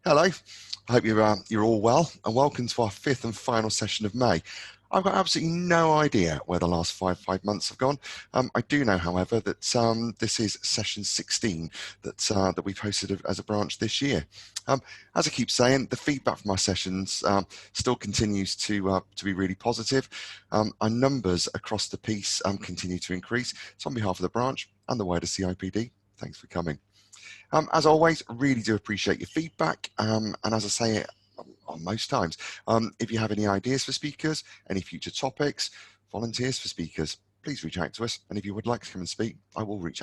Hello, I hope you're all well and welcome to our fifth and final session of May. I've got absolutely no idea where the last five months have gone. I do know, however, that this is session 16 that we've hosted as a branch this year. As I keep saying, the feedback from our sessions still continues to be really positive. Our numbers across the piece continue to increase. So on behalf of the branch and the wider CIPD, thanks for coming. As always, really do appreciate your feedback. And as I say on most times, if you have any ideas for speakers, any future topics, volunteers for speakers, please reach out to us. And if you would like to come and speak, I will reach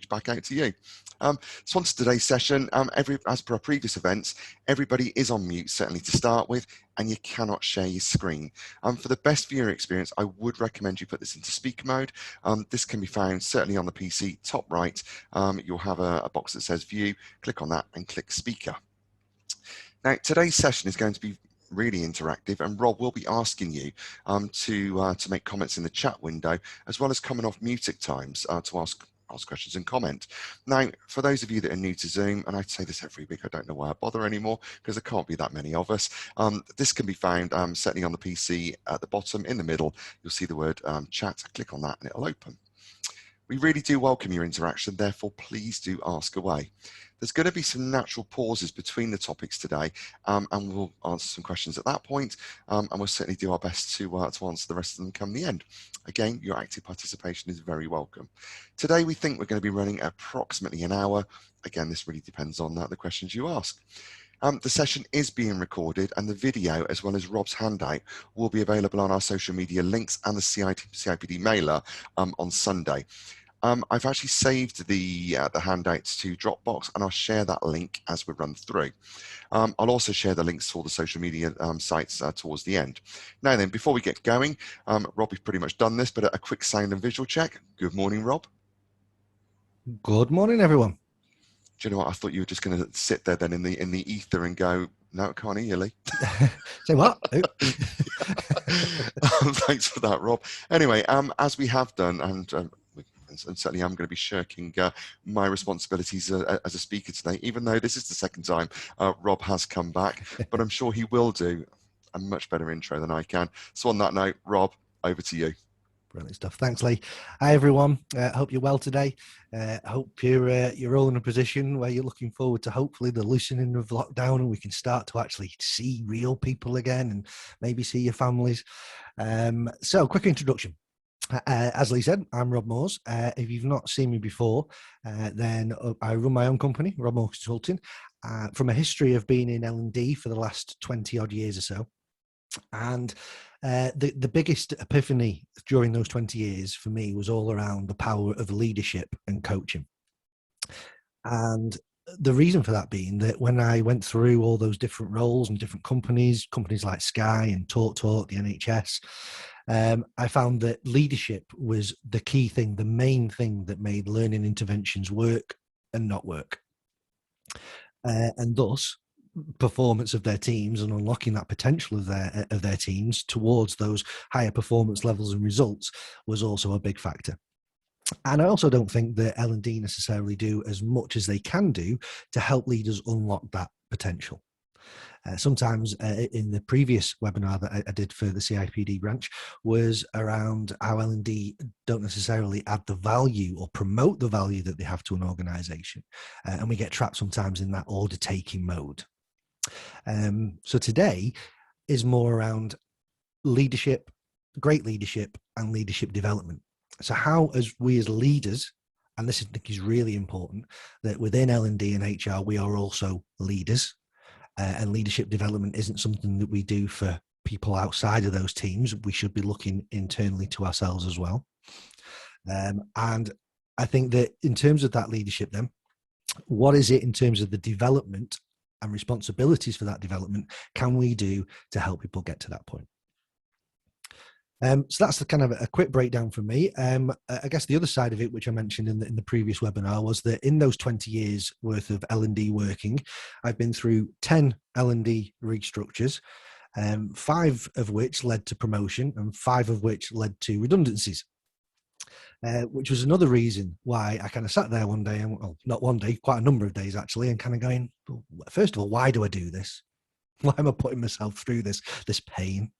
back out to you. So on to today's session, as per our previous events, everybody is on mute, certainly to start with, and you cannot share your screen. For the best viewer experience, I would recommend you put this into speaker mode. This can be found certainly on the PC, top right. You'll have a box that says view, click on that and click speaker. Now, today's session is going to be really interactive, and Rob will be asking you to make comments in the chat window, as well as coming off mute at times to ask questions and comment. Now, for those of you that are new to Zoom, and I say this every week, I don't know why I bother anymore, because there can't be that many of us. This can be found certainly on the PC at the bottom. In the middle, you'll see the word chat. Click on that and it'll open. We really do welcome your interaction, therefore please do ask away. There's going to be some natural pauses between the topics today, and we'll answer some questions at that point, and we'll certainly do our best to answer the rest of them come the end. Again, your active participation is very welcome. Today we think we're going to be running approximately an hour. Again, this really depends on the questions you ask. The session is being recorded, and the video, as well as Rob's handout, will be available on our social media links and the CIPD mailer on Sunday. I've actually saved the handouts to Dropbox, and I'll share that link as we run through. I'll also share the links to all the social media sites towards the end. Now then, before we get going, Rob has pretty much done this, but a quick sound and visual check. Good morning, Rob. Good morning, everyone. Do you know what? I thought you were just going to sit there then in the ether and go, no, can't hear you, Lee. Say what? Thanks for that, Rob. Anyway, as we have done, and certainly I'm going to be shirking my responsibilities as a speaker today, even though this is the second time Rob has come back, but I'm sure he will do a much better intro than I can. So on that note, Rob, over to you. Brilliant stuff. Thanks, Lee. Hi, everyone. Hope you're well today. Hope you're all in a position where you're looking forward to hopefully the loosening of lockdown, and we can start to actually see real people again and maybe see your families. So, quick introduction. As Lee said, I'm Rob Moores. If you've not seen me before, then I run my own company, Rob Moores Consulting, from a history of being in L&D for the last 20 odd years or so. And the biggest epiphany during those 20 years for me was all around the power of leadership and coaching. And the reason for that being that when I went through all those different roles and different companies like Sky and Talk, the NHS, I found that leadership was the key thing, the main thing that made learning interventions work and not work. And thus, performance of their teams and unlocking that potential of their teams towards those higher performance levels and results was also a big factor. And I also don't think that L&D necessarily do as much as they can do to help leaders unlock that potential. Sometimes in the previous webinar that I did for the CIPD branch was around how L&D don't necessarily add the value or promote the value that they have to an organization. And we get trapped sometimes in that order taking mode. So today is more around leadership, great leadership and leadership development. So how as we as leaders, and this I think is really important, that within L&D and HR, we are also leaders. And leadership development isn't something that we do for people outside of those teams. We should be looking internally to ourselves as well. And I think that in terms of that leadership then, what is it in terms of the development and responsibilities for that development can we do to help people get to that point? So that's the kind of a quick breakdown from me. I guess the other side of it, which I mentioned in the previous webinar, was that in those 20 years worth of L&D working, I've been through 10 L&D restructures, 5 of which led to promotion and 5 of which led to redundancies. which was another reason why I kind of sat there one day, and well, not one day, quite a number of days actually, and kind of going, well, first of all, why do I do this? Why am I putting myself through this pain?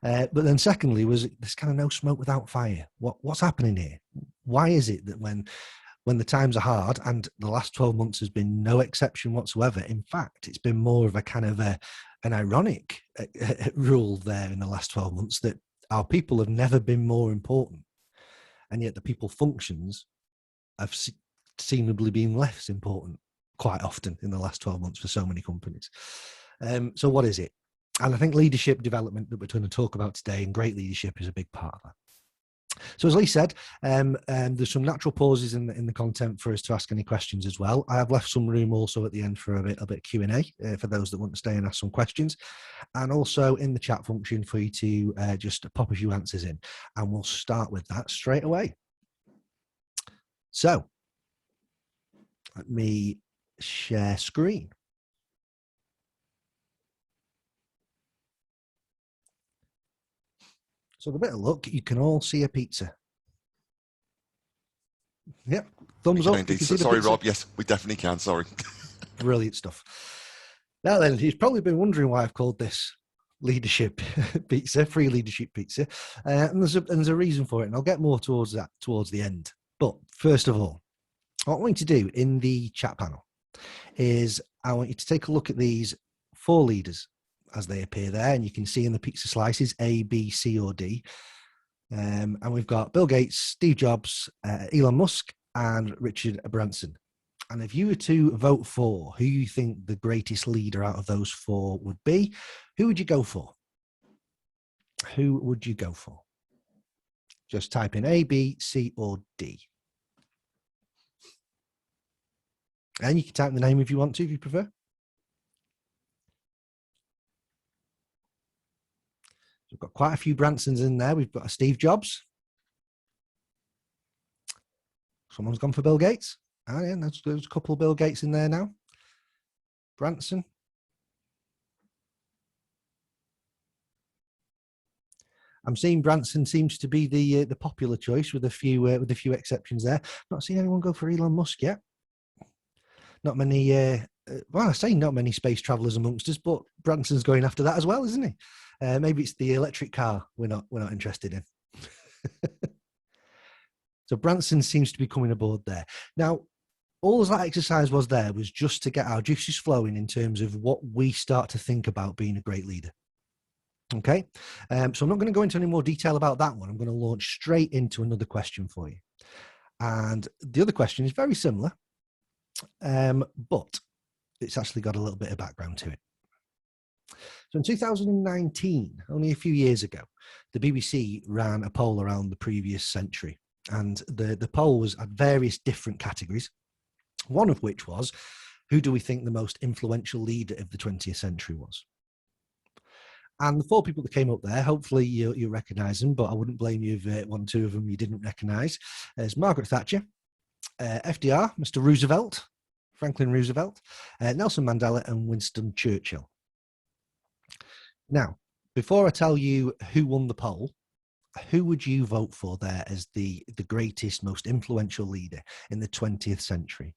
But then secondly, was this kind of no smoke without fire? What's happening here? Why is it that when the times are hard, and the last 12 months has been no exception whatsoever, in fact, it's been more of a kind of an ironic rule there in the last 12 months that our people have never been more important, and yet the people functions have seemingly been less important quite often in the last 12 months for so many companies. So what is it? And I think leadership development that we're going to talk about today, and great leadership, is a big part of that. So as Lee said, there's some natural pauses in the content for us to ask any questions as well. I have left some room also at the end for a bit of Q&A for those that want to stay and ask some questions, and also in the chat function for you to just pop a few answers in, and we'll start with that straight away. So let me share screen. So with a bit of luck, you can all see a pizza. Yep, thumbs up. Sorry, Rob. Yes, we definitely can. Sorry. Brilliant stuff. Now then, you've probably been wondering why I've called this leadership pizza, free leadership pizza, and there's a reason for it, and I'll get more towards that towards the end. But first of all, what I want you to do in the chat panel is I want you to take a look at these 4 leaders as they appear there, and you can see in the pizza slices A, B, C, or D. And we've got Bill Gates, Steve Jobs, Elon Musk, and Richard Branson. And if you were to vote for who you think the greatest leader out of those 4 would be, who would you go for? Who would you go for? Just type in A, B, C, or D. And you can type the name if you want to, if you prefer. We've got quite a few Bransons in there. We've got a Steve Jobs. Someone's gone for Bill Gates. Oh, yeah, there's a couple of Bill Gates in there now. Branson. I'm seeing Branson seems to be the popular choice with a few exceptions there. Not seeing anyone go for Elon Musk yet. Not many. Well, I say not many space travelers amongst us, but Branson's going after that as well, isn't he? Maybe it's the electric car we're not interested in. So Branson seems to be coming aboard there. Now, all that exercise was just to get our juices flowing in terms of what we start to think about being a great leader. Okay, so I'm not going to go into any more detail about that one. I'm going to launch straight into another question for you. And the other question is very similar, but it's actually got a little bit of background to it. So in 2019, only a few years ago, the BBC ran a poll around the previous century. And the poll was at various different categories, one of which was, who do we think the most influential leader of the 20th century was? And the 4 people that came up there, hopefully you'll recognise them, but I wouldn't blame you if 1 or 2 of them you didn't recognise. There's Margaret Thatcher, FDR, Mr. Roosevelt, Franklin Roosevelt, Nelson Mandela, and Winston Churchill. Now, before I tell you who won the poll, who would you vote for there as the greatest, most influential leader in the 20th century?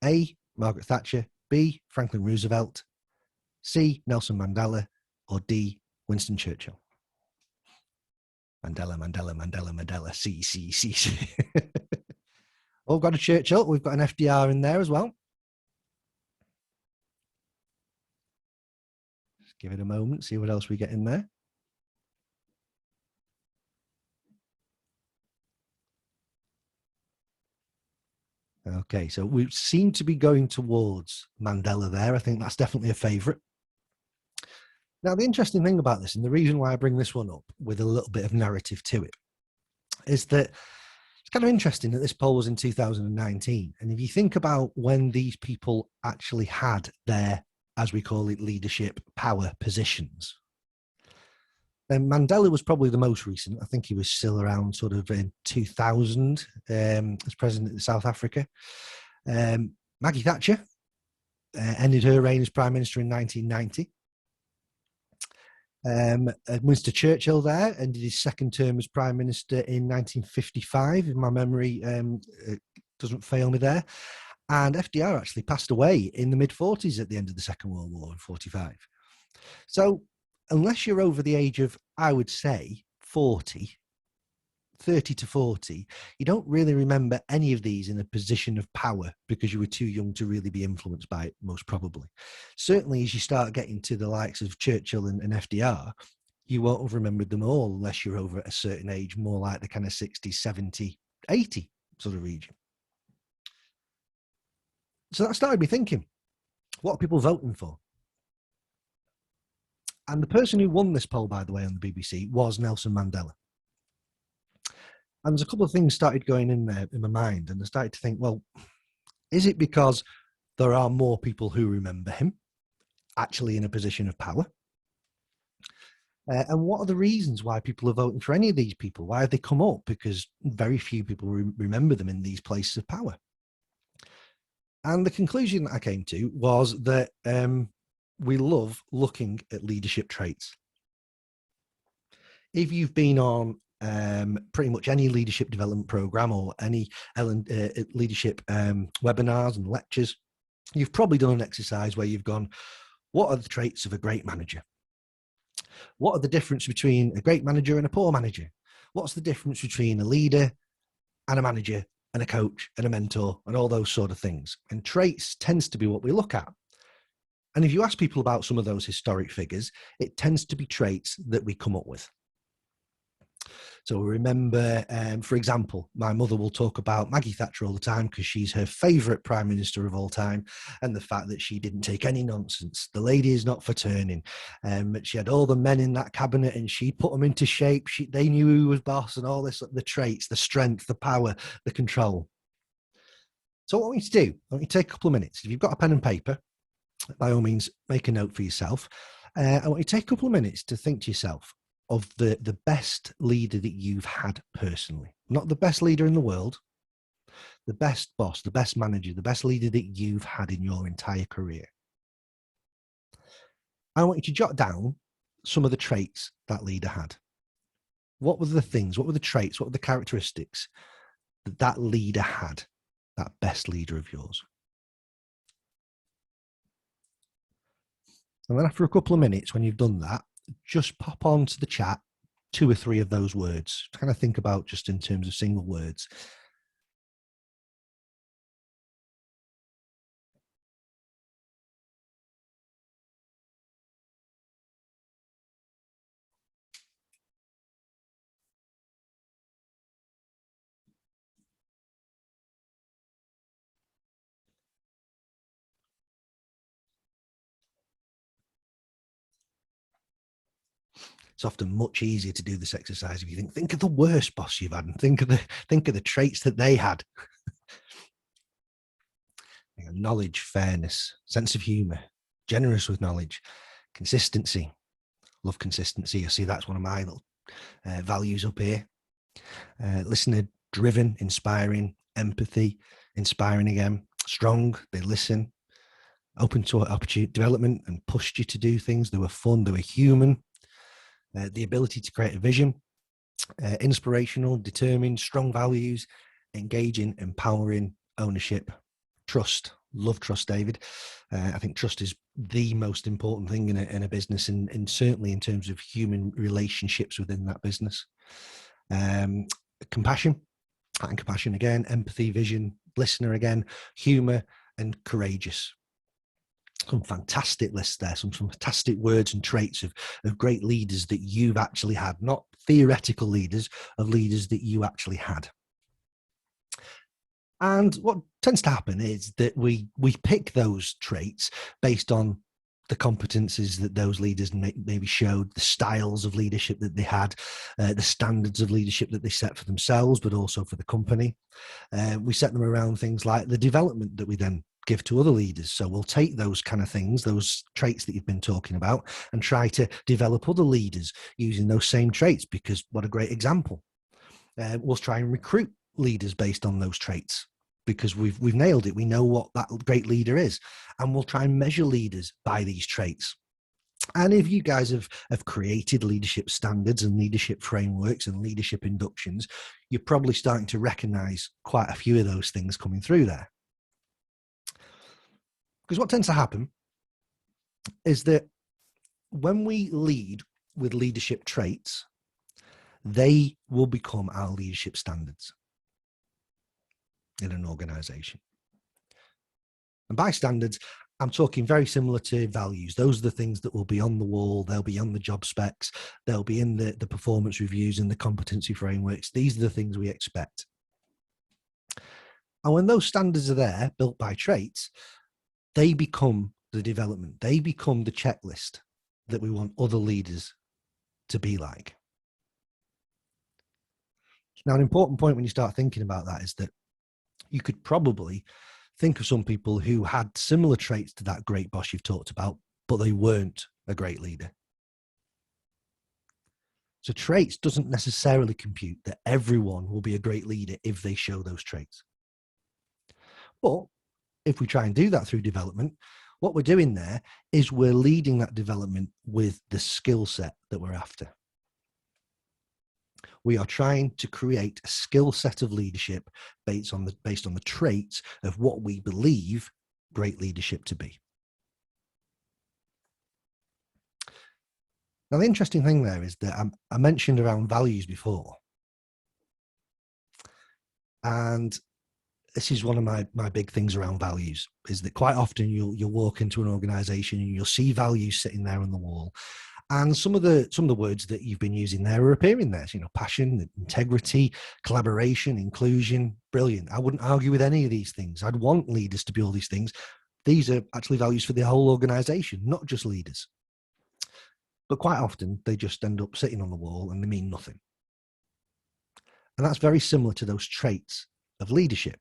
A, Margaret Thatcher, B, Franklin Roosevelt, C, Nelson Mandela, or D, Winston Churchill? Mandela, C. Oh, we've got a Churchill. We've got an FDR in there as well. Just give it a moment, see what else we get in there. Okay, so we seem to be going towards Mandela there. I think that's definitely a favourite. Now, the interesting thing about this, and the reason why I bring this one up with a little bit of narrative to it, is that it's kind of interesting that this poll was in 2019. And if you think about when these people actually had their, as we call it, leadership power positions, then Mandela was probably the most recent. I think he was still around sort of in 2000 as president of South Africa. Maggie Thatcher ended her reign as prime minister in 1990. Winston Churchill there ended his second term as Prime Minister in 1955, if my memory doesn't fail me there. And FDR actually passed away in the mid-40s at the end of the Second World War in 45. So unless you're over the age of, I would say, 30 to 40, you don't really remember any of these in a position of power because you were too young to really be influenced by it, most probably. Certainly, as you start getting to the likes of Churchill and FDR, you won't have remembered them all unless you're over a certain age, more like the kind of 60, 70, 80 sort of region. So that started me thinking, what are people voting for? And the person who won this poll, by the way, on the BBC was Nelson Mandela. And there's a couple of things started going in there in my mind, and I started to think, well, is it because there are more people who remember him actually in a position of power? And what are the reasons why people are voting for any of these people? Why have they come up? Because very few people remember them in these places of power. And the conclusion that I came to was that we love looking at leadership traits. If you've been on pretty much any leadership development program or any leadership webinars and lectures, you've probably done an exercise where you've gone, what are the traits of a great manager? What are the difference between a great manager and a poor manager? What's the difference between a leader and a manager and a coach and a mentor and all those sort of things? And traits tends to be what we look at. And if you ask people about some of those historic figures, it tends to be traits that we come up with. So remember, for example, my mother will talk about Maggie Thatcher all the time because she's her favourite Prime Minister of all time, and the fact that she didn't take any nonsense. The lady is not for turning. She had all the men in that cabinet and she put them into shape. They knew who was boss and all this, the traits, the strength, the power, the control. So what I want you to do, I want you to take a couple of minutes. If you've got a pen and paper, by all means, make a note for yourself. I want you to take a couple of minutes to think to yourself of the best leader that you've had personally. Not the best leader in the world, the best boss, the best manager, the best leader that you've had in your entire career. I want you to jot down some of the traits that leader had. What were the things, what were the traits, what were the characteristics that that leader had, that best leader of yours? And then after a couple of minutes, when you've done that, just pop onto the chat 2 or 3 of those words. Kind of think about just in terms of single words. It's often much easier to do this exercise if you think of the worst boss you've had and think of the traits that they had. Knowledge, fairness, sense of humor, generous with knowledge, consistency. Love consistency. I see that's one of my little values up here. Listener, driven, inspiring, empathy, inspiring again, strong, they listen, open to opportunity development and pushed you to do things. They were fun, they were human. The ability to create a vision, inspirational, determined, strong values, engaging, empowering, ownership, trust. Love trust, David. I think trust is the most important thing in a business, and certainly in terms of human relationships within that business. Compassion, and compassion again, empathy, vision, listener again, humor, and courageous. Some fantastic lists there, some fantastic words and traits of great leaders that you've actually had, not theoretical leaders, of leaders that you actually had. And what tends to happen is that we pick those traits based on the competencies that those leaders maybe showed, the styles of leadership that they had, the standards of leadership that they set for themselves, but also for the company. We set them around things like the development that we then give to other leaders. So we'll take those kind of things, those traits that you've been talking about, and try to develop other leaders using those same traits, because what a great example. We'll try and recruit leaders based on those traits because we've nailed it. We know what that great leader is, and we'll try and measure leaders by these traits. And if you guys have created leadership standards and leadership frameworks and leadership inductions, you're probably starting to recognize quite a few of those things coming through there. Because what tends to happen is that when we lead with leadership traits, they will become our leadership standards in an organization. And by standards, I'm talking very similar to values. Those are the things that will be on the wall. They'll be on the job specs. They'll be in the performance reviews and the competency frameworks. These are the things we expect. And when those standards are there, built by traits, they become the development. They become the checklist that we want other leaders to be like. Now, an important point when you start thinking about that is that you could probably think of some people who had similar traits to that great boss you've talked about, but they weren't a great leader. So traits doesn't necessarily compute that everyone will be a great leader if they show those traits. But if we try and do that through development, what we're doing there is we're leading that development with the skill set that we're after. We are trying to create a skill set of leadership based on the traits of what we believe great leadership to be. Now, the interesting thing there is that I mentioned around values before. And this is one of my big things around values, is that quite often you'll walk into an organization and you'll see values sitting there on the wall. And some of the words that you've been using there are appearing there. So, passion, integrity, collaboration, inclusion, brilliant. I wouldn't argue with any of these things. I'd want leaders to be all these things. These are actually values for the whole organization, not just leaders. But quite often they just end up sitting on the wall and they mean nothing. And that's very similar to those traits of leadership.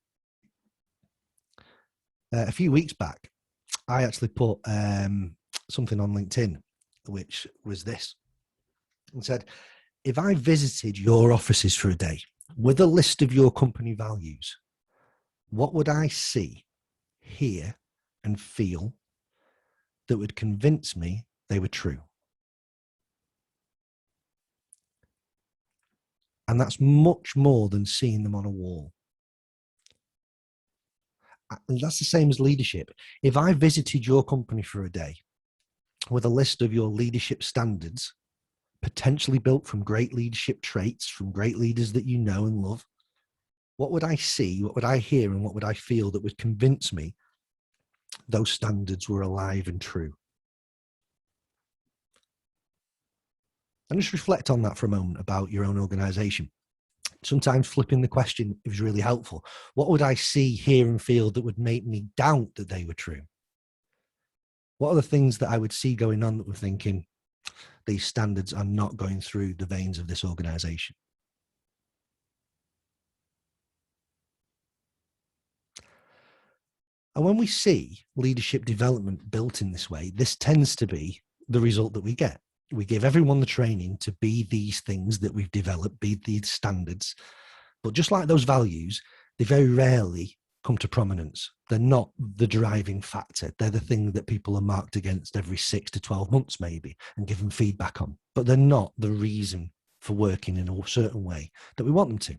A few weeks back, I actually put something on LinkedIn, which was this, and said, if I visited your offices for a day with a list of your company values, what would I see, hear, and feel that would convince me they were true? And that's much more than seeing them on a wall. And that's the same as leadership. If I visited your company for a day with a list of your leadership standards, potentially built from great leadership traits, from great leaders that you know and love, what would I see, what would I hear, and what would I feel that would convince me those standards were alive and true? And just reflect on that for a moment about your own organization. Sometimes flipping the question is really helpful. What would I see, hear, and feel that would make me doubt that they were true? What are the things that I would see going on that were thinking, these standards are not going through the veins of this organization? And when we see leadership development built in this way, this tends to be the result that we get. We give everyone the training to be these things that we've developed, be these standards. But just like those values, they very rarely come to prominence. They're not the driving factor. They're the thing that people are marked against every 6 to 12 months maybe and given feedback on. But they're not the reason for working in a certain way that we want them to.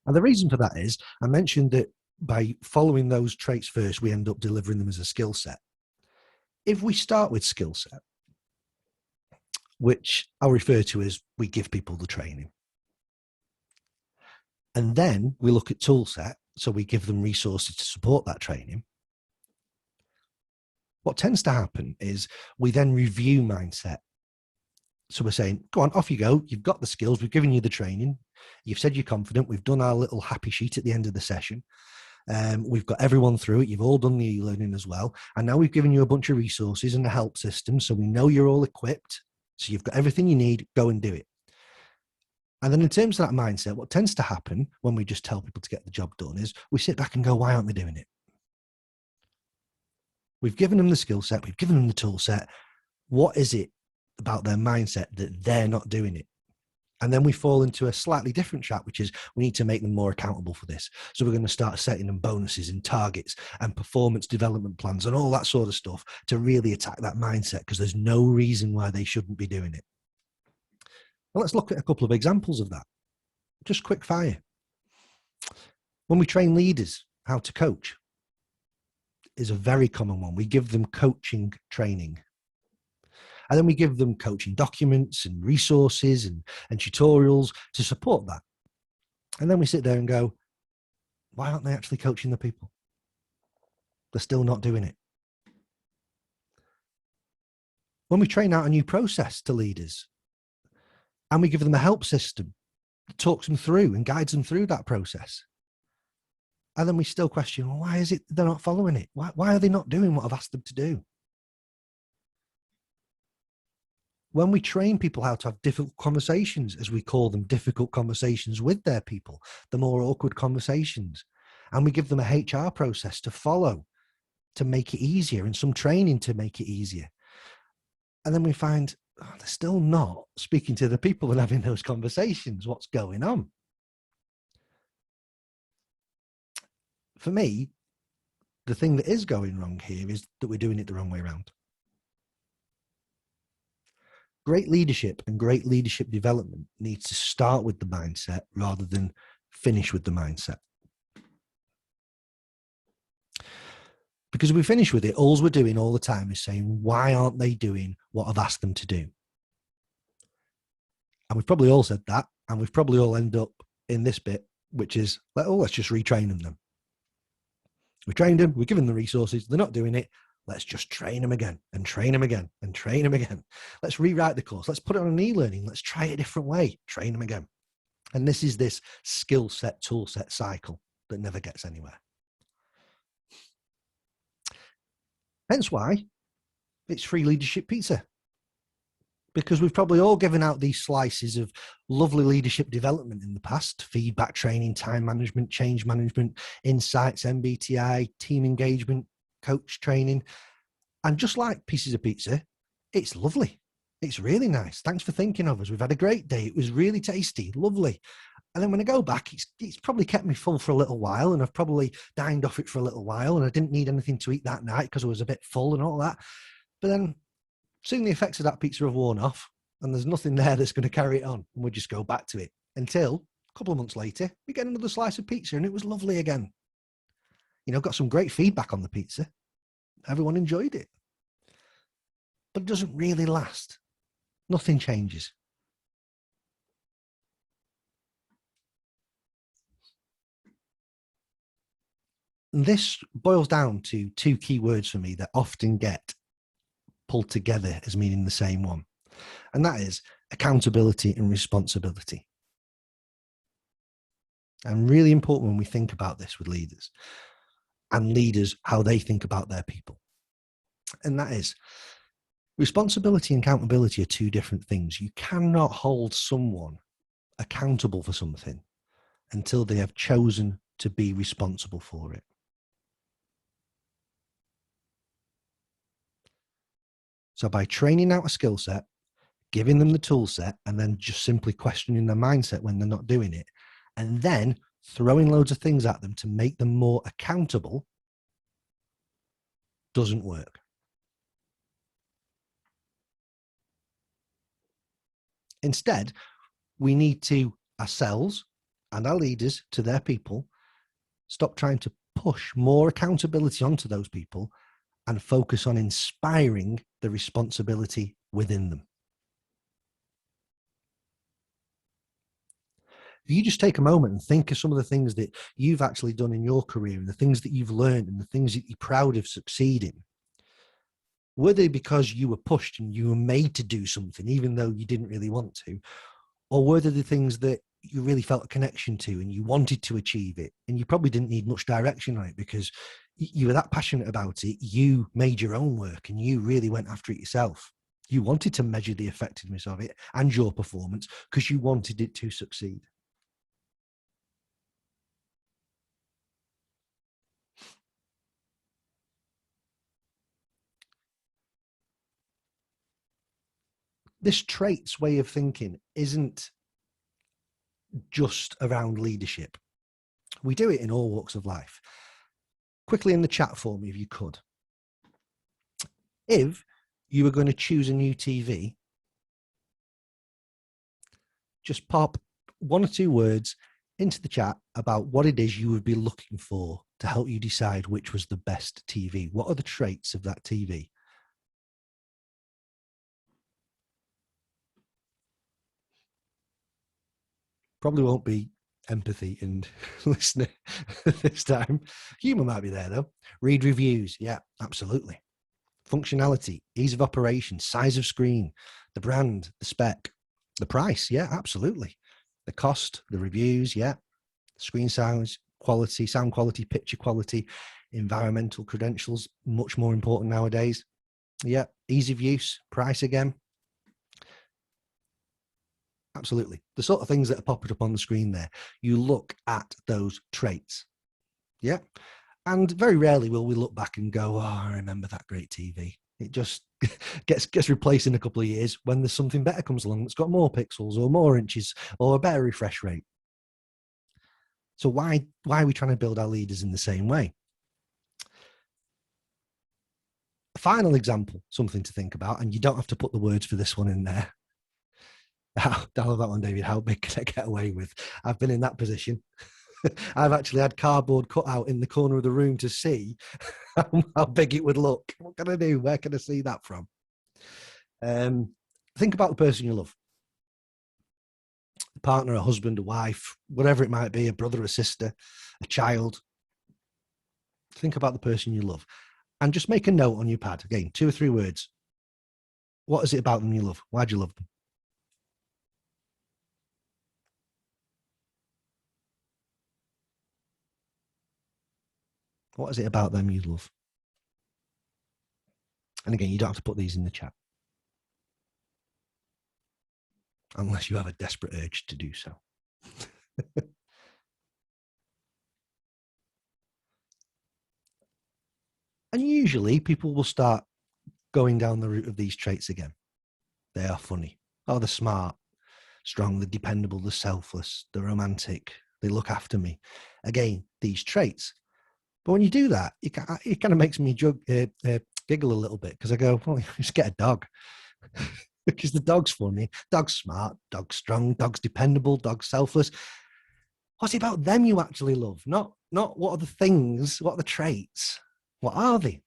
And the reason for that is, I mentioned that by following those traits first, we end up delivering them as a skill set. If we start with skill set, which I'll refer to as we give people the training, and then we look at tool set, so we give them resources to support that training, what tends to happen is we then review mindset. So we're saying, go on, off you go. You've got the skills. We've given you the training. You've said you're confident. We've done our little happy sheet at the end of the session. We've got everyone through it. You've all done the e-learning as well. And now we've given you a bunch of resources and a help system. So we know you're all equipped. So you've got everything you need. Go and do it. And then in terms of that mindset, what tends to happen when we just tell people to get the job done is we sit back and go, why aren't they doing it? We've given them the skill set. We've given them the tool set. What is it about their mindset that they're not doing it? And then we fall into a slightly different trap, which is we need to make them more accountable for this. So we're going to start setting them bonuses and targets and performance development plans and all that sort of stuff to really attack that mindset, because there's no reason why they shouldn't be doing it. Well, let's look at a couple of examples of that. Just quick fire. When we train leaders how to coach, is a very common one. We give them coaching training. And then we give them coaching documents and resources and tutorials to support that. And then we sit there and go, why aren't they actually coaching the people? They're still not doing it. When we train out a new process to leaders and we give them a help system that talks them through and guides them through that process, and then we still question, well, why is it they're not following it? Why are they not doing what I've asked them to do? When we train people how to have difficult conversations, as we call them, difficult conversations with their people, the more awkward conversations, and we give them a HR process to follow to make it easier and some training to make it easier, and then we find they're still not speaking to the people and having those conversations. What's going on? For me, the thing that is going wrong here is that we're doing it the wrong way around. Great leadership and great leadership development needs to start with the mindset rather than finish with the mindset. Because if we finish with it, all we're doing all the time is saying, why aren't they doing what I've asked them to do? And we've probably all said that, and we've probably all ended up in this bit, which is, let's just retrain them. We trained them, we're giving them the resources, they're not doing it. Let's just train them again and train them again and train them again. Let's rewrite the course. Let's put it on an e-learning. Let's try it a different way. Train them again. And this is this skill set, tool set cycle that never gets anywhere. Hence why it's free leadership pizza. Because we've probably all given out these slices of lovely leadership development in the past: feedback training, time management, change management, insights, MBTI, team engagement, coach training. And just like pieces of pizza, it's lovely. It's really nice. Thanks for thinking of us. We've had a great day. It was really tasty, lovely. And then when I go back, it's probably kept me full for a little while, and I've probably dined off it for a little while, and I didn't need anything to eat that night because I was a bit full and all that. But then soon the effects of that pizza have worn off, and there's nothing there that's going to carry it on, and we'll just go back to it until a couple of months later, we get another slice of pizza, and it was lovely again. You know, got some great feedback on the pizza. Everyone enjoyed it. But it doesn't really last. Nothing changes. And this boils down to two key words for me that often get pulled together as meaning the same one. And that is accountability and responsibility. And really important when we think about this with leaders, and leaders, how they think about their people. And that is, responsibility and accountability are two different things. You cannot hold someone accountable for something until they have chosen to be responsible for it. So by training out a skill set, giving them the tool set, and then just simply questioning their mindset when they're not doing it, and then throwing loads of things at them to make them more accountable, doesn't work. Instead, we need to, ourselves and our leaders to their people, stop trying to push more accountability onto those people and focus on inspiring the responsibility within them. If you just take a moment and think of some of the things that you've actually done in your career and the things that you've learned and the things that you're proud of succeeding, were they because you were pushed and you were made to do something even though you didn't really want to? Or were they the things that you really felt a connection to and you wanted to achieve it and you probably didn't need much direction on it because you were that passionate about it? You made your own work and you really went after it yourself. You wanted to measure the effectiveness of it and your performance because you wanted it to succeed. This trait's way of thinking isn't just around leadership. We do it in all walks of life. Quickly in the chat for me, if you could. If you were going to choose a new TV, just pop 1 or 2 words into the chat about what it is you would be looking for to help you decide which was the best TV. What are the traits of that TV? Probably won't be empathy and listening this time. Humor might be there though. Read reviews. Yeah, absolutely. Functionality, ease of operation, size of screen, the brand, the spec, the price. Yeah, absolutely. The cost, the reviews. Yeah. Screen size, quality, sound quality, picture quality, environmental credentials, much more important nowadays. Yeah. Ease of use, price again. Absolutely. The sort of things that are popping up on the screen there, you look at those traits. Yeah. And very rarely will we look back and go, oh, I remember that great TV. It just gets replaced in a couple of years when there's something better comes along that's got more pixels or more inches or a better refresh rate. So why are we trying to build our leaders in the same way? A final example, something to think about, and you don't have to put the words for this one in there. I love that one, David. How big can I get away with? I've been in that position. I've actually had cardboard cut out in the corner of the room to see how big it would look. What can I do? Where can I see that from? Think about the person you love. A partner, a husband, a wife, whatever it might be, a brother, a sister, a child. Think about the person you love. And just make a note on your pad. Again, 2 or 3 words. What is it about them you love? Why do you love them? What is it about them you love? And again, you don't have to put these in the chat. Unless you have a desperate urge to do so. And usually people will start going down the route of these traits again. They are funny. Oh, they're smart, strong, they're dependable, they're selfless, they're romantic, they look after me. Again, these traits. But when you do that, it kind of makes me giggle a little bit because I go, well, just get a dog. Because the dog's funny, dog's smart, dog's strong, dog's dependable, dog's selfless. What's it about them you actually love? Not what are the things, what are the traits? What are they?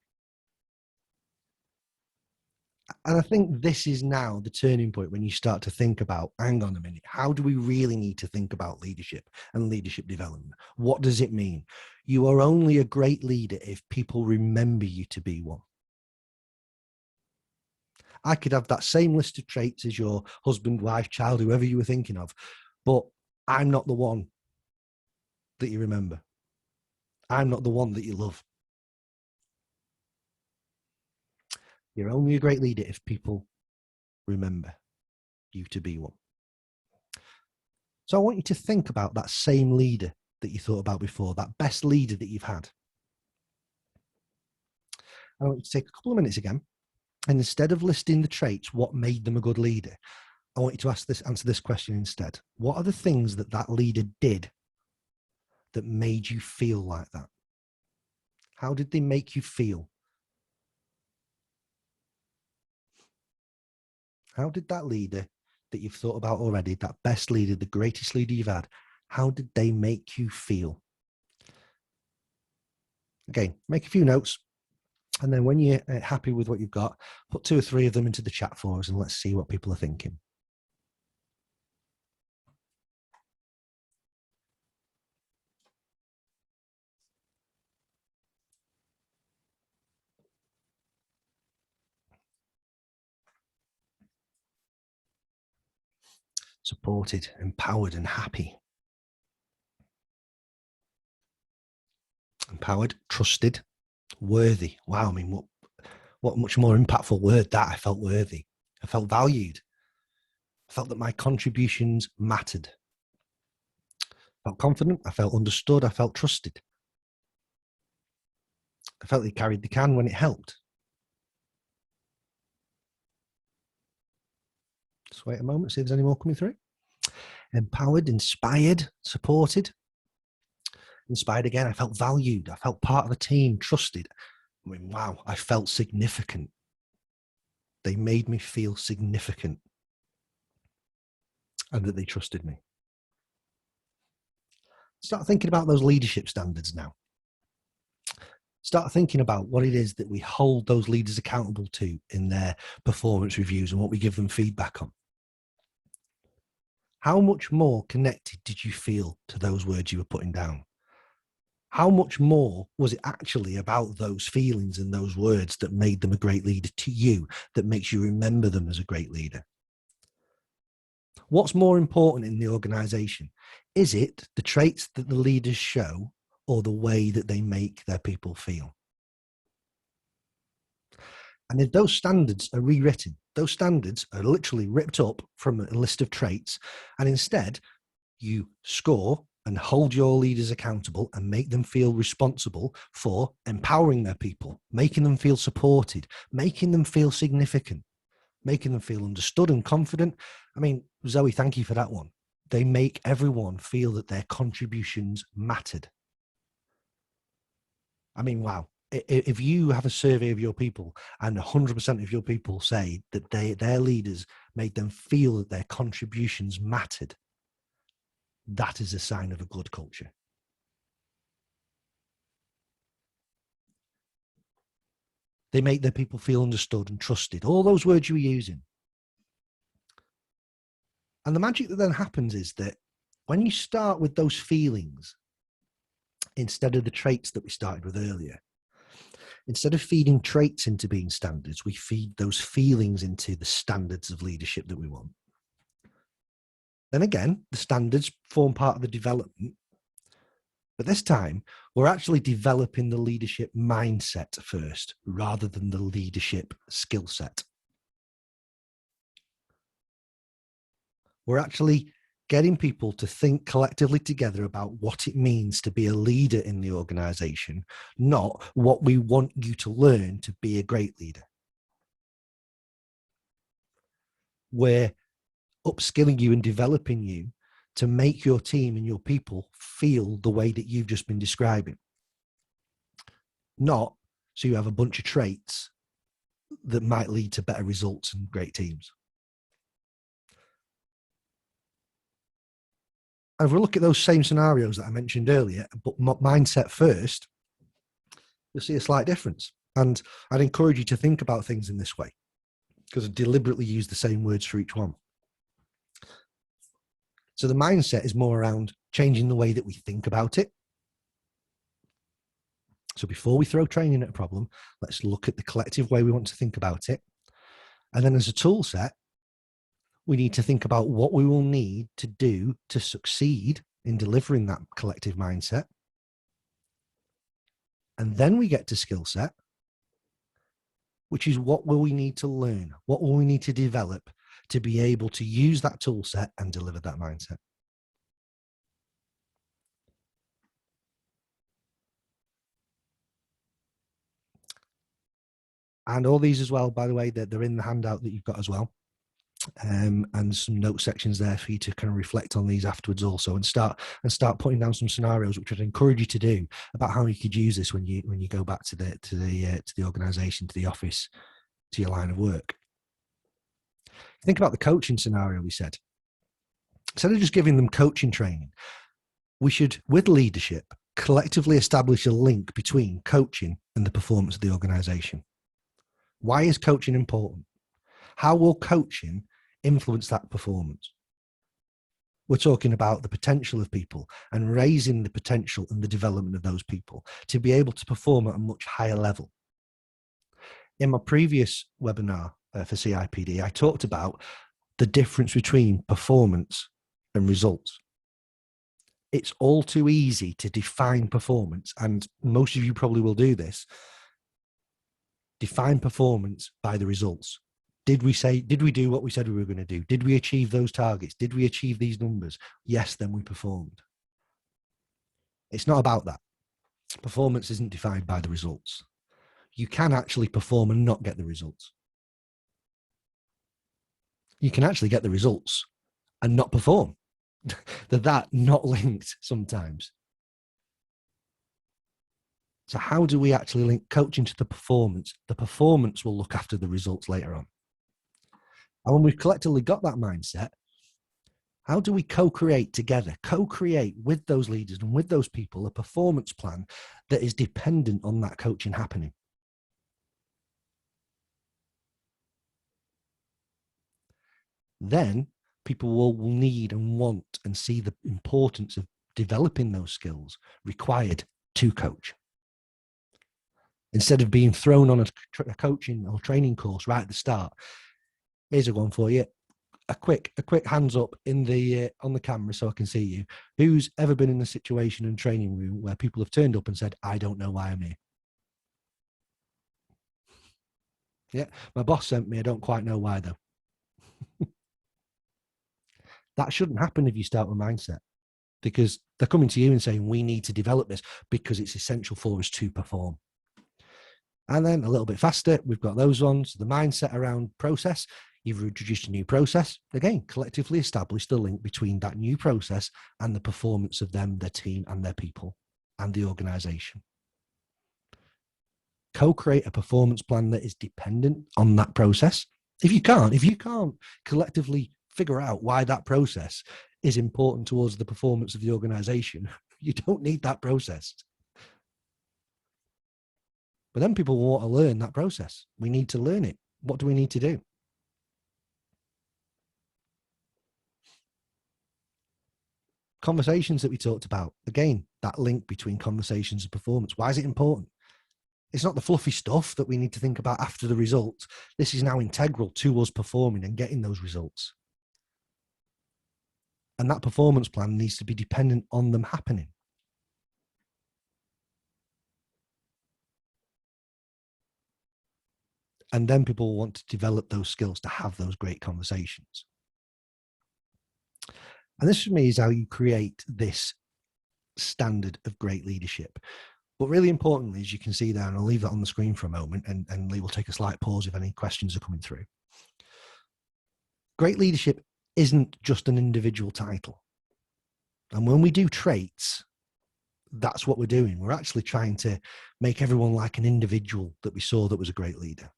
And I think this is now the turning point when you start to think about, hang on a minute, how do we really need to think about leadership and leadership development? What does it mean? You are only a great leader if people remember you to be one. I could have that same list of traits as your husband, wife, child, whoever you were thinking of, but I'm not the one that you remember. I'm not the one that you love. You're only a great leader if people remember you to be one. So I want you to think about that same leader that you thought about before, that best leader that you've had. I want you to take a couple of minutes again, and instead of listing the traits, what made them a good leader, I want you to answer this question instead. What are the things that that leader did that made you feel like that? How did they make you feel? How did that leader that you've thought about already, that best leader, the greatest leader you've had, how did they make you feel? Again, make a few notes. And then when you're happy with what you've got, put 2 or 3 of them into the chat for us and let's see what people are thinking. Supported, empowered, and happy. Empowered, trusted, worthy. Wow, I mean, what much more impactful word that. I felt worthy. I felt valued. I felt that my contributions mattered. I felt confident. I felt understood. I felt trusted. I felt he carried the can when it helped. Just wait a moment, see if there's any more coming through. Empowered, inspired, supported. Inspired again, I felt valued. I felt part of the team, trusted. I mean, wow, I felt significant. They made me feel significant and that they trusted me. Start thinking about those leadership standards now. Start thinking about what it is that we hold those leaders accountable to in their performance reviews and what we give them feedback on. How much more connected did you feel to those words you were putting down? How much more was it actually about those feelings and those words that made them a great leader to you, that makes you remember them as a great leader? What's more important in the organization? Is it the traits that the leaders show or the way that they make their people feel? And if those standards are rewritten, those standards are literally ripped up from a list of traits, and instead you score and hold your leaders accountable and make them feel responsible for empowering their people, making them feel supported, making them feel significant, making them feel understood and confident. I mean, Zoe, thank you for that one. They make everyone feel that their contributions mattered. I mean, wow. If you have a survey of your people and 100% of your people say that their leaders made them feel that their contributions mattered, that is a sign of a good culture. They make their people feel understood and trusted. All those words you were using. And the magic that then happens is that when you start with those feelings, instead of the traits that we started with earlier, instead of feeding traits into being standards, we feed those feelings into the standards of leadership that we want. Then again, the standards form part of the development. But this time, we're actually developing the leadership mindset first, rather than the leadership skill set. We're actually getting people to think collectively together about what it means to be a leader in the organization, not what we want you to learn to be a great leader. We're upskilling you and developing you to make your team and your people feel the way that you've just been describing. Not so you have a bunch of traits that might lead to better results and great teams. And if we look at those same scenarios that I mentioned earlier, but mindset first, you'll see a slight difference. And I'd encourage you to think about things in this way, because I deliberately use the same words for each one. So the mindset is more around changing the way that we think about it. So before we throw training at a problem, let's look at the collective way we want to think about it. And then as a tool set, we need to think about what we will need to do to succeed in delivering that collective mindset. And then we get to skill set, which is what will we need to learn? What will we need to develop to be able to use that tool set and deliver that mindset? And all these as well, by the way, they're in the handout that you've got as well. And some note sections there for you to kind of reflect on these afterwards also, and start putting down some scenarios, which I'd encourage you to do, about how you could use this when you go back to the organization, to the office, to your line of work. Think about the coaching scenario we said. Instead of just giving them coaching training, we should, with leadership, collectively establish a link between coaching and the performance of the organization. Why is coaching important? How will coaching influence that performance? We're talking about the potential of people and raising the potential and the development of those people to be able to perform at a much higher level. In my previous webinar for CIPD, I talked about the difference between performance and results. It's all too easy to define performance, and most of you probably will do this. Define performance by the results. Did we do what we said we were going to do? Did we achieve those targets? Did we achieve these numbers? Yes, then we performed. It's not about that. Performance isn't defined by the results. You can actually perform and not get the results. You can actually get the results and not perform. They're that not linked sometimes. So how do we actually link coaching to the performance? The performance will look after the results later on. And when we've collectively got that mindset, how do we co-create together, co-create with those leaders and with those people a performance plan that is dependent on that coaching happening? Then people will need and want and see the importance of developing those skills required to coach. Instead of being thrown on a coaching or training course right at the start, here's a one for you. A quick hands up in the on the camera so I can see you. Who's ever been in a situation in a training room where people have turned up and said, "I don't know why I'm here"? Yeah, my boss sent me. I don't quite know why though. That shouldn't happen if you start with mindset, because they're coming to you and saying, "We need to develop this because it's essential for us to perform." And then a little bit faster, we've got those ones. The mindset around process. You've introduced a new process. Again, collectively establish the link between that new process and the performance of them, their team, and their people, and the organization. Co-create a performance plan that is dependent on that process. If you can't collectively figure out why that process is important towards the performance of the organization, you don't need that process. But then people want to learn that process. We need to learn it. What do we need to do? Conversations that we talked about, again, that link between conversations and performance. Why is it important? It's not the fluffy stuff that we need to think about after the results. This is now integral to us performing and getting those results. And that performance plan needs to be dependent on them happening. And then people want to develop those skills to have those great conversations. And this for me is how you create this standard of great leadership. But really importantly, as you can see there, and I'll leave that on the screen for a moment, and Lee will take a slight pause if any questions are coming through. Great leadership isn't just an individual title. And when we do traits, that's what we're doing. We're actually trying to make everyone like an individual that we saw that was a great leader.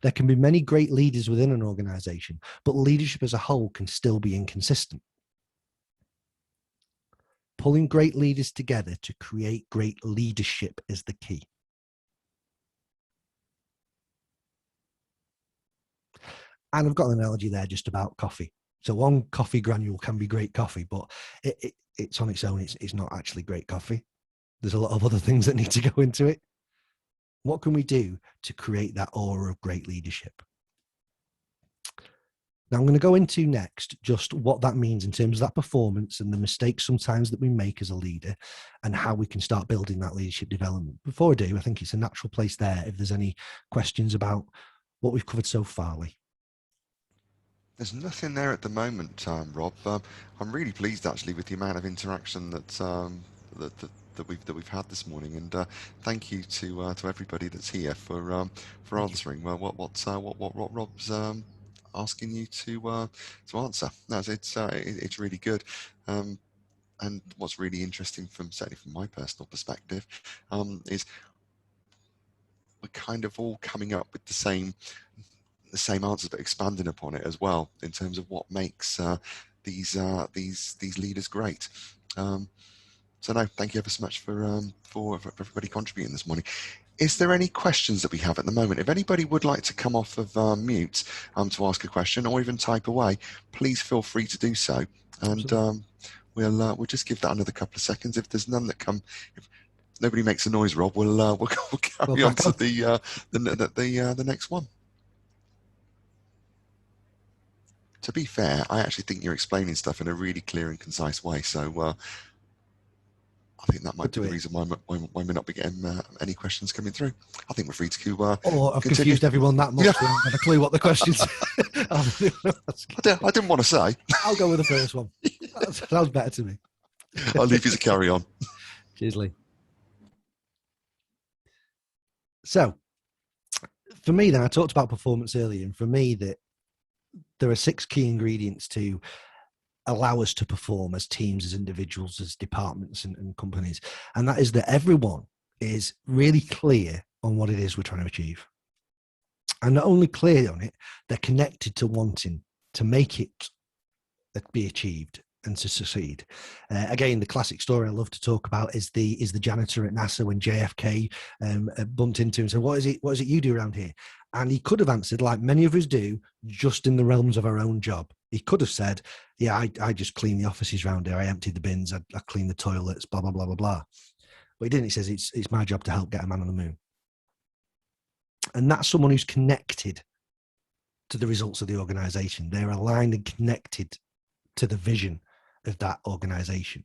There can be many great leaders within an organization, but leadership as a whole can still be inconsistent. Pulling great leaders together to create great leadership is the key. And I've got an analogy there just about coffee. So one coffee granule can be great coffee, but it's on its own. It's not actually great coffee. There's a lot of other things that need to go into it. What can we do to create that aura of great leadership? Now I'm going to go into next just what that means in terms of that performance and the mistakes sometimes that we make as a leader and how we can start building that leadership development. Before I do, I think it's a natural place there if there's any questions about what we've covered so far, Lee. There's nothing there at the moment, Rob. I'm really pleased actually with the amount of interaction that we've had this morning, and thank you to everybody that's here for answering what Rob's asking you to answer. No, it's really good. And what's really interesting, certainly from my personal perspective, is we're kind of all coming up with the same answers, but expanding upon it as well in terms of what makes these leaders great. So no, thank you ever so much for everybody contributing this morning. Is there any questions that we have at the moment? If anybody would like to come off of mute to ask a question or even type away, please feel free to do so. And we'll just give that another couple of seconds. If there's none that come, if nobody makes a noise, Rob, we'll carry on to the next one. To be fair, I actually think you're explaining stuff in a really clear and concise way. So I think that might be the reason why we're not be getting any questions coming through. I think we're free to I've continue. confused everyone that much. Yeah. They haven't got a clue what the questions I didn't want to say. I'll go with the first one. That sounds better to me. I'll leave you to carry on. Cheers, Lee. So, for me then, I talked about performance earlier, and for me that there are 6 key ingredients to allow us to perform as teams, as individuals, as departments and companies. And that is that everyone is really clear on what it is we're trying to achieve. And not only clear on it, they're connected to wanting to make it be achieved and to succeed. Again, the classic story I love to talk about is the janitor at NASA when JFK bumped into him and said, what is it you do around here? And he could have answered, like many of us do, just in the realms of our own job. He could have said, yeah, I just clean the offices around here. I empty the bins. I clean the toilets, blah, blah, blah, blah, blah. But he didn't. He says, it's my job to help get a man on the moon. And that's someone who's connected to the results of the organization. They're aligned and connected to the vision of that organization.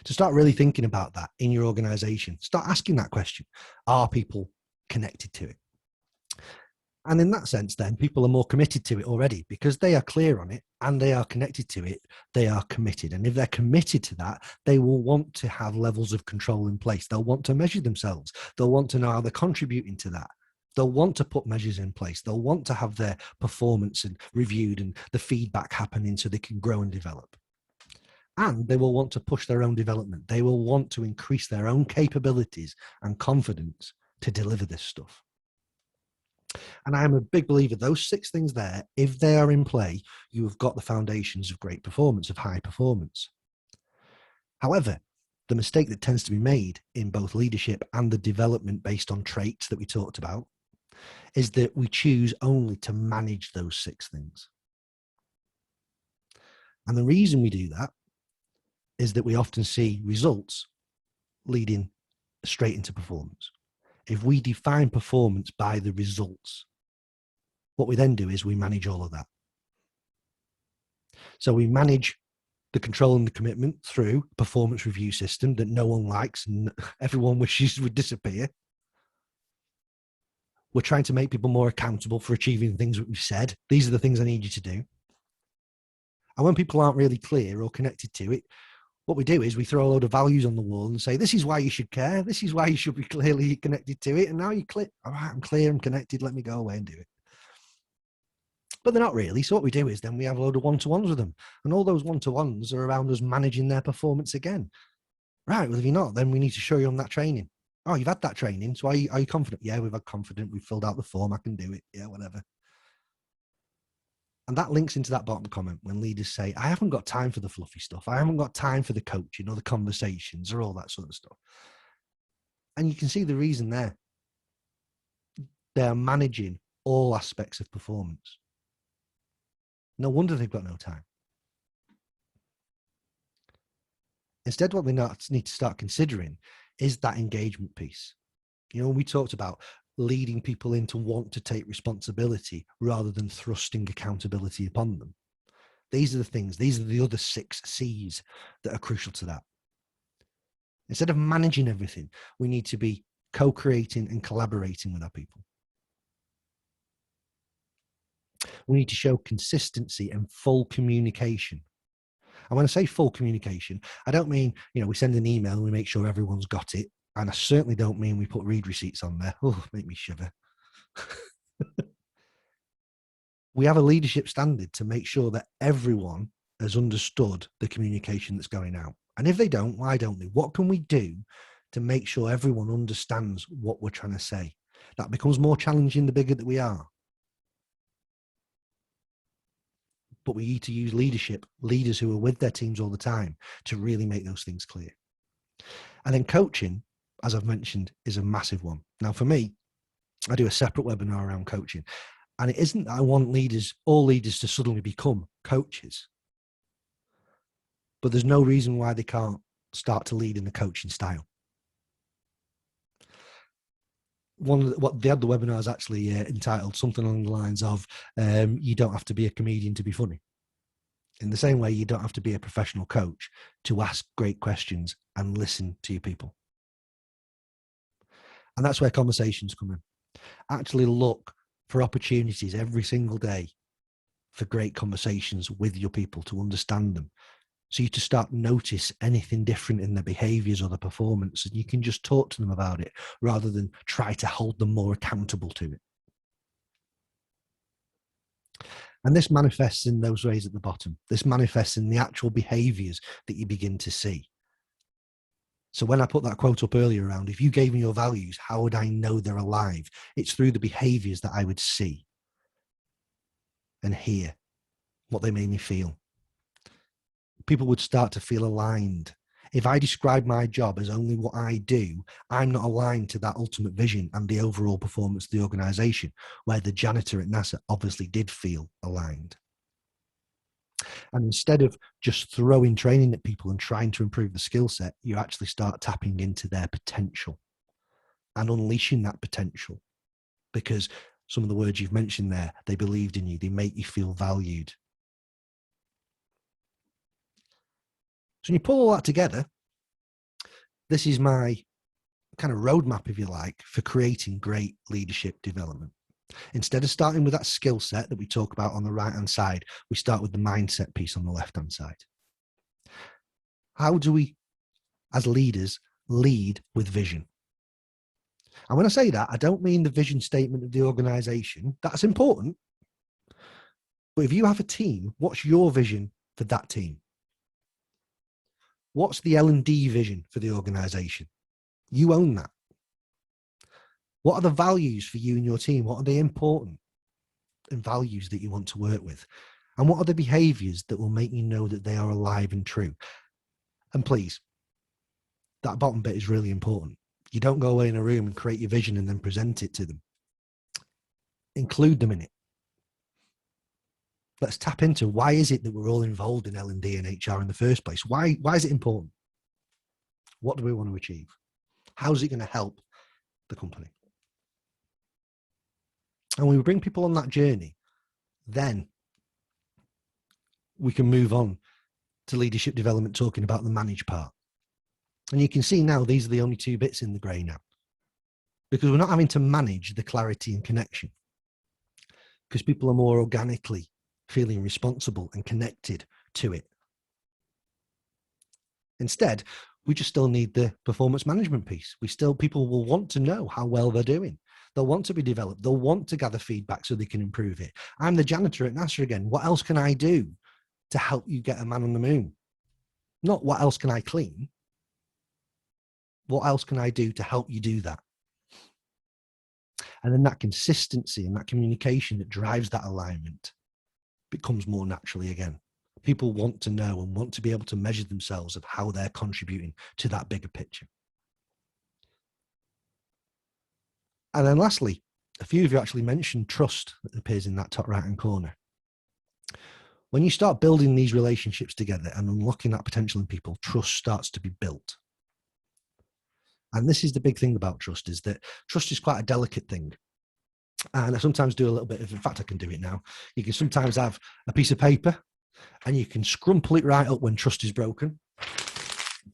To start really thinking about that in your organization, start asking that question. Are people connected to it? And in that sense, then people are more committed to it already because they are clear on it and they are connected to it. They are committed. And if they're committed to that, they will want to have levels of control in place. They'll want to measure themselves. They'll want to know how they're contributing to that. They'll want to put measures in place. They'll want to have their performance and reviewed and the feedback happening so they can grow and develop. And they will want to push their own development. They will want to increase their own capabilities and confidence to deliver this stuff. And I'm a big believer, those 6 things there, if they are in play, you have got the foundations of great performance, of high performance. However, the mistake that tends to be made in both leadership and the development based on traits that we talked about is that we choose only to manage those 6 things. And the reason we do that is that we often see results leading straight into performance. If we define performance by the results, what we then do is we manage all of that. So we manage the control and the commitment through a performance review system that no one likes and everyone wishes would disappear. We're trying to make people more accountable for achieving the things that we've said. These are the things I need you to do. And when people aren't really clear or connected to it, what we do is we throw a load of values on the wall and say, this is why you should care. This is why you should be clearly connected to it. And now you're clear. All right, I'm clear, I'm connected. Let me go away and do it. But they're not really. So what we do is then we have a load of one-to-ones with them. And all those one-to-ones are around us managing their performance again. Right, well, if you're not, then we need to show you on that training. Oh, you've had that training. So are you confident? Yeah, we've had confident. We've filled out the form. I can do it. Yeah, whatever. And that links into that bottom comment when leaders say, I haven't got time for the fluffy stuff. I haven't got time for the coaching or the conversations or all that sort of stuff. And you can see the reason there. They're managing all aspects of performance. No wonder they've got no time. Instead, what they need to start considering is that engagement piece. You know, we talked about leading people in to want to take responsibility rather than thrusting accountability upon them. These are the things, these are the other 6 C's that are crucial to that. Instead of managing everything, we need to be co-creating and collaborating with our people. We need to show consistency and full communication. And when I say full communication, I don't mean, we send an email and we make sure everyone's got it. And I certainly don't mean we put read receipts on there. Oh, make me shiver. We have a leadership standard to make sure that everyone has understood the communication that's going out. And if they don't, why don't they? What can we do to make sure everyone understands what we're trying to say? That becomes more challenging the bigger that we are. But we need to use leaders who are with their teams all the time to really make those things clear. And then coaching, as I've mentioned, is a massive one. Now, for me, I do a separate webinar around coaching. And it isn't that I want all leaders to suddenly become coaches. But there's no reason why they can't start to lead in the coaching style. What the other webinar is actually entitled something along the lines of, you don't have to be a comedian to be funny. In the same way, you don't have to be a professional coach to ask great questions and listen to your people. And that's where conversations come in. Actually look for opportunities every single day for great conversations with your people to understand them. So you to start notice anything different in their behaviors or their performance, and you can just talk to them about it rather than try to hold them more accountable to it. And this manifests in those ways at the bottom. This manifests in the actual behaviours that you begin to see. So when I put that quote up earlier around, if you gave me your values, how would I know they're alive? It's through the behaviours that I would see and hear, what they made me feel. People would start to feel aligned. If I describe my job as only what I do, I'm not aligned to that ultimate vision and the overall performance of the organisation, where the janitor at NASA obviously did feel aligned. And instead of just throwing training at people and trying to improve the skill set, you actually start tapping into their potential and unleashing that potential, because some of the words you've mentioned there, they believed in you, they make you feel valued. So when you pull all that together, this is my kind of roadmap, if you like, for creating great leadership development. Instead of starting with that skill set that we talk about on the right-hand side, we start with the mindset piece on the left-hand side. How do we, as leaders, lead with vision? And when I say that, I don't mean the vision statement of the organization. That's important. But if you have a team, what's your vision for that team? What's the L&D vision for the organization? You own that. What are the values for you and your team? What are the important and values that you want to work with? And what are the behaviors that will make you know that they are alive and true? And please, that bottom bit is really important. You don't go away in a room and create your vision and then present it to them. Include them in it. Let's tap into, why is it that we're all involved in L&D and HR in the first place? Why is it important? What do we want to achieve? How's it going to help the company? And when we bring people on that journey, then we can move on to leadership development, talking about the manage part. And you can see now, these are the only two bits in the grey now, because we're not having to manage the clarity and connection, because people are more organically feeling responsible and connected to it. Instead, we just still need the performance management piece. People will want to know how well they're doing. They'll want to be developed. They'll want to gather feedback so they can improve it. I'm the janitor at NASA again. What else can I do to help you get a man on the moon? Not what else can I clean? What else can I do to help you do that? And then that consistency and that communication that drives that alignment becomes more naturally again. People want to know and want to be able to measure themselves of how they're contributing to that bigger picture. And then lastly, a few of you actually mentioned trust that appears in that top right-hand corner. When you start building these relationships together and unlocking that potential in people, trust starts to be built. And this is the big thing about trust, is that trust is quite a delicate thing. And I sometimes do a little bit of, in fact, I can do it now. You can sometimes have a piece of paper and you can scrumple it right up when trust is broken.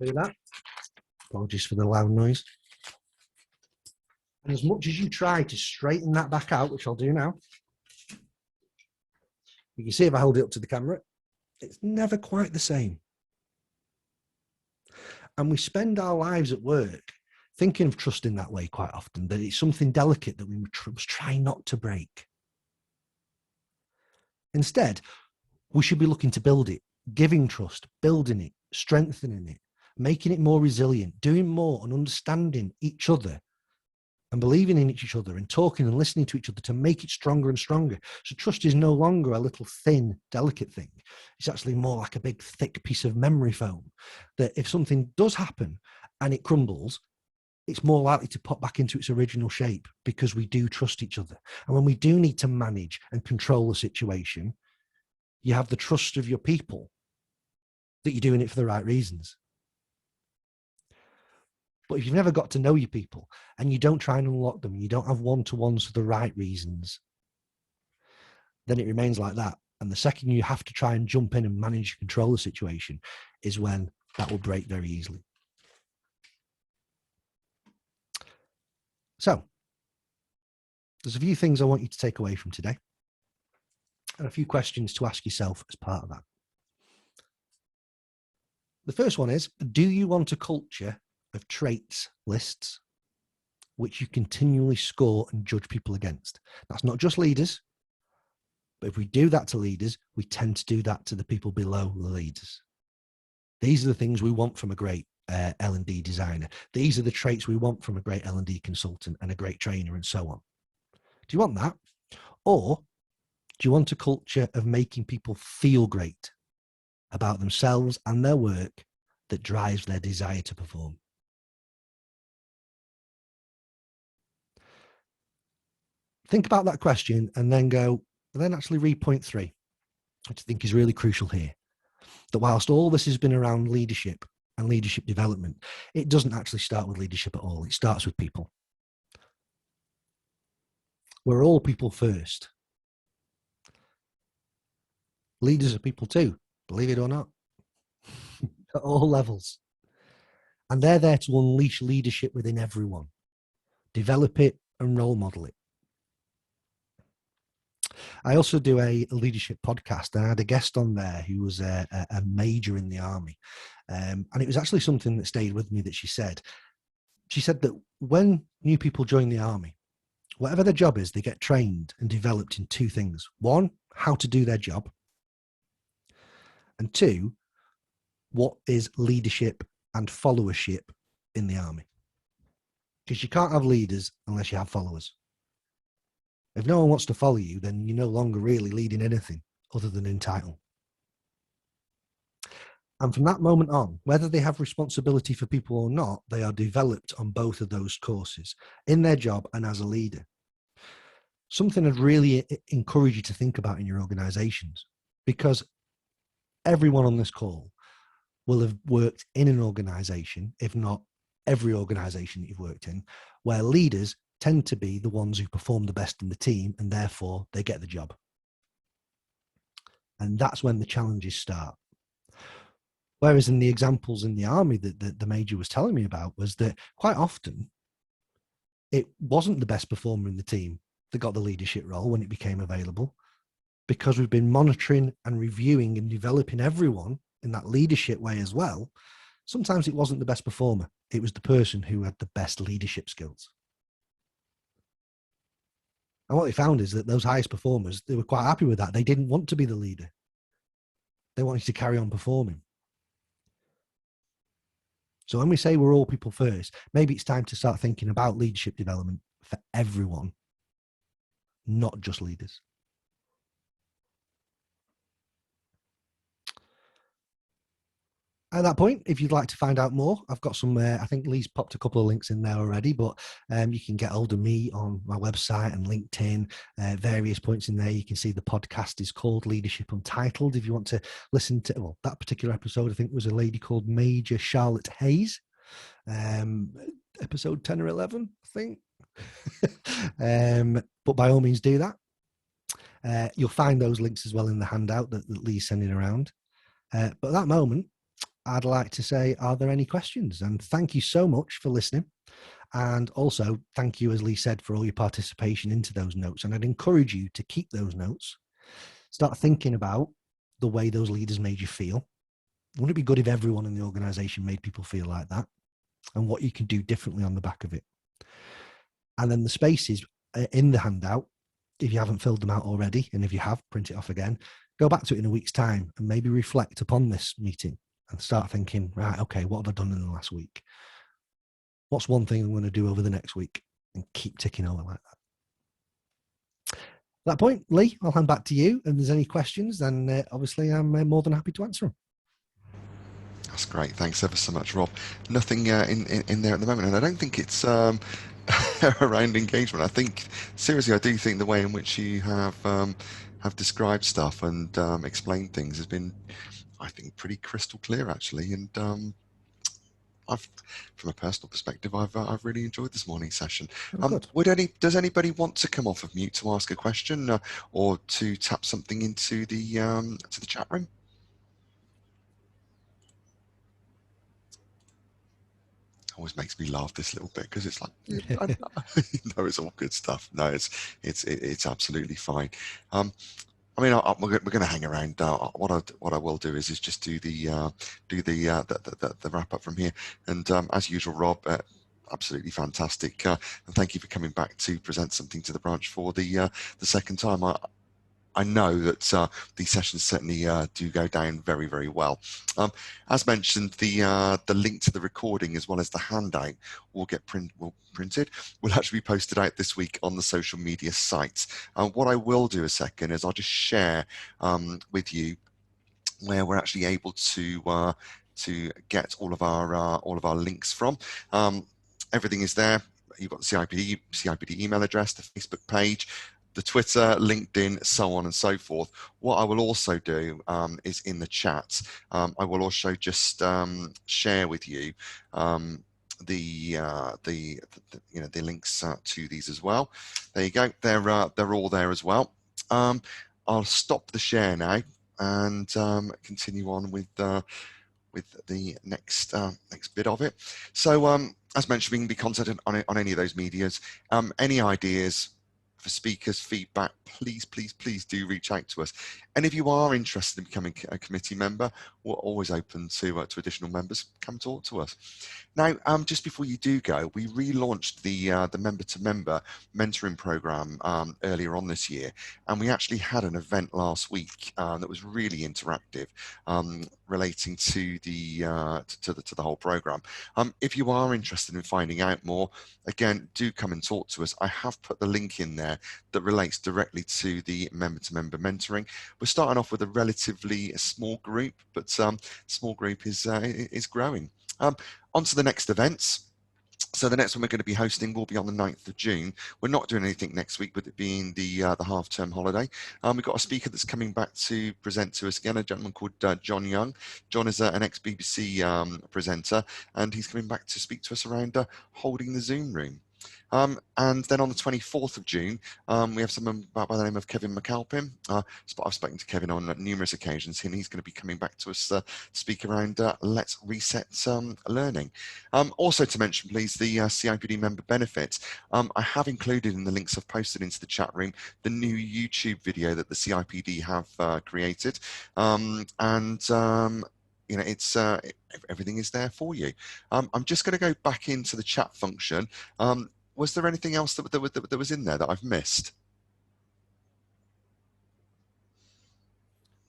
Do that. Apologies for the loud noise. And as much as you try to straighten that back out, which I'll do now, you can see if I hold it up to the camera, it's never quite the same. And we spend our lives at work thinking of trust in that way quite often, that it's something delicate that we must try not to break. Instead, we should be looking to build it, giving trust, building it, strengthening it, making it more resilient, doing more and understanding each other and believing in each other and talking and listening to each other to make it stronger and stronger. So trust is no longer a little thin, delicate thing. It's actually more like a big, thick piece of memory foam that if something does happen and it crumbles, it's more likely to pop back into its original shape because we do trust each other. And when we do need to manage and control the situation, you have the trust of your people that you're doing it for the right reasons. But if you've never got to know your people and you don't try and unlock them, you don't have one-to-ones for the right reasons, then it remains like that. And the second you have to try and jump in and manage and control the situation is when that will break very easily. So there's a few things I want you to take away from today and a few questions to ask yourself as part of that. The first one is, do you want a culture of traits lists which you continually score and judge people against? That's not just leaders. But if we do that to leaders, we tend to do that to the people below the leaders. These are the things we want from a great L&D designer. These are the traits we want from a great L&D consultant and a great trainer and so on. Do you want that? Or do you want a culture of making people feel great about themselves and their work that drives their desire to perform? Think about that question and then actually read point 3, which I think is really crucial here. That whilst all this has been around leadership and leadership development, it doesn't actually start with leadership at all. It starts with people. We're all people first. Leaders are people too, believe it or not, at all levels. And they're there to unleash leadership within everyone, develop it and role model it. I also do a leadership podcast, and I had a guest on there who was a major in the army. And it was actually something that stayed with me that she said. She said that when new people join the army, whatever their job is, they get trained and developed in 2 things. 1, how to do their job. And 2, what is leadership and followership in the army. Because you can't have leaders unless you have followers. If no one wants to follow you, then you're no longer really leading anything other than in title. And from that moment on, whether they have responsibility for people or not, they are developed on both of those courses, in their job and as a leader. Something I'd really encourage you to think about in your organizations, because everyone on this call will have worked in an organization, if not every organization that you've worked in, where leaders tend to be the ones who perform the best in the team, and therefore they get the job. And that's when the challenges start. Whereas in the examples in the army that the major was telling me about was that quite often it wasn't the best performer in the team that got the leadership role when it became available, because we've been monitoring and reviewing and developing everyone in that leadership way as well. Sometimes it wasn't the best performer. It was the person who had the best leadership skills. And what they found is that those highest performers, they were quite happy with that. They didn't want to be the leader. They wanted to carry on performing. So when we say we're all people first, maybe it's time to start thinking about leadership development for everyone, not just leaders. At that point, if you'd like to find out more, I've got some, I think Lee's popped a couple of links in there already, but you can get hold of me on my website and LinkedIn, various points in there. You can see the podcast is called Leadership Untitled. If you want to listen to, well, that particular episode, I think was a lady called Major Charlotte Hayes, episode 10 or 11, I think. But by all means do that. You'll find those links as well in the handout that Lee's sending around. But at that moment, I'd like to say, are there any questions? And thank you so much for listening. And also thank you, as Lee said, for all your participation into those notes. And I'd encourage you to keep those notes. Start thinking about the way those leaders made you feel. Wouldn't it be good if everyone in the organization made people feel like that? And what you can do differently on the back of it. And then the spaces in the handout, if you haven't filled them out already, and if you have, print it off again, go back to it in a week's time and maybe reflect upon this meeting and start thinking, right, okay, what have I done in the last week? What's one thing I'm going to do over the next week? And keep ticking over like that. At that point, Lee, I'll hand back to you. And if there's any questions, then obviously I'm more than happy to answer them. That's great. Thanks ever so much, Rob. Nothing in there at the moment, and I don't think it's around engagement. I think, seriously, I do think the way in which you have described stuff and explained things has been, I think, pretty crystal clear, actually. And from a personal perspective, I've really enjoyed this morning's session. Does anybody want to come off of mute to ask a question or to tap something into the chat room? Always makes me laugh, this little bit, because it's like, no, it's all good stuff. No, it's absolutely fine. I mean, we're going to hang around. What I will do is just do the wrap up from here. And as usual, Rob, absolutely fantastic. And thank you for coming back to present something to the branch for the second time. I know that these sessions certainly do go down very, very well. As mentioned, the link to the recording as well as the handout will printed. Will actually be posted out this week on the social media sites. What I will do a second is I'll just share with you where we're actually able to get all of our links from. Everything is there. You've got the CIPD email address, the Facebook page, the Twitter, LinkedIn, so on and so forth. What I will also do is in the chat, I will also just share with you the links to these as well. There you go. They're all there as well. I'll stop the share now and continue on with the next bit of it. So as mentioned, we can be contacted on any of those medias. Any ideas for speakers, feedback, please do reach out to us. And if you are interested in becoming a committee member, we're always open to additional members. Come talk to us. Now, just before you do go, we relaunched the member-to-member mentoring program earlier on this year, and we actually had an event last week that was really interactive, relating to the whole program. If you are interested in finding out more, again, do come and talk to us. I have put the link in there that relates directly to the member-to-member mentoring. We're starting off with a relatively small group, but small group is growing. On to the next events. So the next one we're going to be hosting will be on the 9th of June. We're not doing anything next week with it being the half-term holiday. We've got a speaker that's coming back to present to us again, a gentleman called John Young. John is an ex-BBC presenter, and he's coming back to speak to us around holding the Zoom room. And then on the 24th of June, we have someone by the name of Kevin McAlpin. I've spoken to Kevin on numerous occasions, and he's going to be coming back to us to speak around Let's Reset Learning. Also to mention, please, the CIPD member benefits. I have included in the links I've posted into the chat room the new YouTube video that the CIPD have created. You know, it's everything is there for you. I'm just going to go back into the chat function. Was there anything else that was in there that I've missed?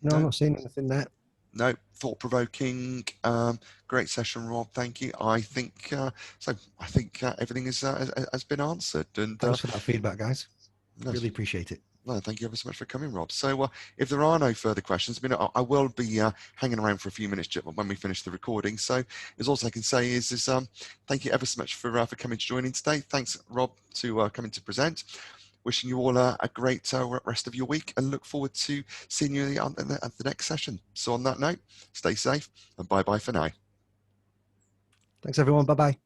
No, I'm not seeing anything there. No, thought-provoking, great session, Rob. Thank you. I think so. I think everything has been answered. And thanks for that feedback, guys. Really appreciate it. No, thank you ever so much for coming, Rob. So if there are no further questions, I mean, I will be hanging around for a few minutes when we finish the recording. So is all I can say is thank you ever so much for coming to join in today. Thanks, Rob, to coming to present. Wishing you all a great rest of your week, and look forward to seeing you at the next session. So on that note, stay safe and bye-bye for now. Thanks, everyone. Bye-bye.